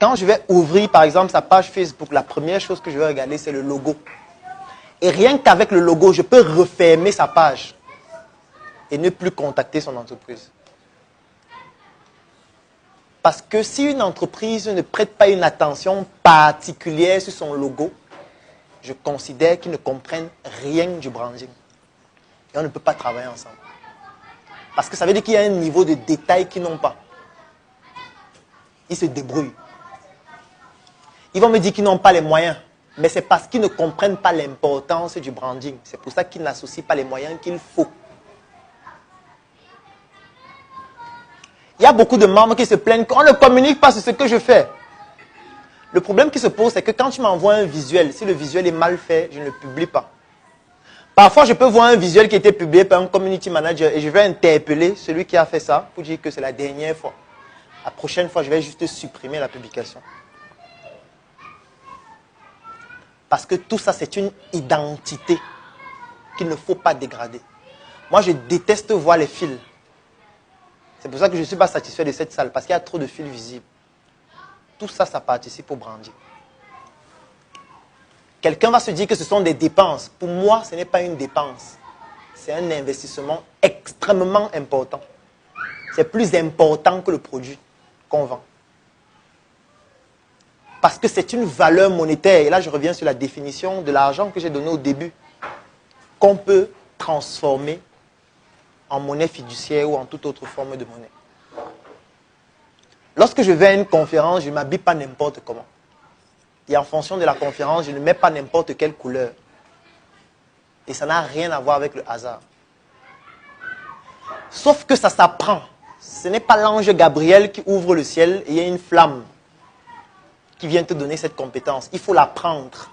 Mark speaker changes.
Speaker 1: Quand je vais ouvrir, par exemple, sa page Facebook, la première chose que je vais regarder, c'est le logo. Et rien qu'avec le logo, je peux refermer sa page et ne plus contacter son entreprise. Parce que si une entreprise ne prête pas une attention particulière sur son logo, je considère qu'ils ne comprennent rien du branding. Et on ne peut pas travailler ensemble. Parce que ça veut dire qu'il y a un niveau de détail qu'ils n'ont pas. Ils se débrouillent. Ils vont me dire qu'ils n'ont pas les moyens. Mais c'est parce qu'ils ne comprennent pas l'importance du branding. C'est pour ça qu'ils n'associent pas les moyens qu'il faut. Il y a beaucoup de membres qui se plaignent qu'on ne communique pas sur ce que je fais. Le problème qui se pose, c'est que quand tu m'envoies un visuel, si le visuel est mal fait, je ne le publie pas. Parfois, je peux voir un visuel qui a été publié par un community manager et je vais interpeller celui qui a fait ça pour dire que c'est la dernière fois. La prochaine fois, je vais juste supprimer la publication. Parce que tout ça, c'est une identité qu'il ne faut pas dégrader. Moi, je déteste voir les fils. C'est pour ça que je ne suis pas satisfait de cette salle, parce qu'il y a trop de fils visibles. Tout ça, ça participe au branding. Quelqu'un va se dire que ce sont des dépenses. Pour moi, ce n'est pas une dépense. C'est un investissement extrêmement important. C'est plus important que le produit qu'on vend. Parce que c'est une valeur monétaire. Et là, je reviens sur la définition de l'argent que j'ai donné au début. Qu'on peut transformer en monnaie fiduciaire ou en toute autre forme de monnaie. Lorsque je vais à une conférence, je ne m'habille pas n'importe comment. Et en fonction de la conférence, je ne mets pas n'importe quelle couleur. Et ça n'a rien à voir avec le hasard. Sauf que ça s'apprend. Ce n'est pas l'ange Gabriel qui ouvre le ciel et il y a une flamme qui vient te donner cette compétence. Il faut l'apprendre.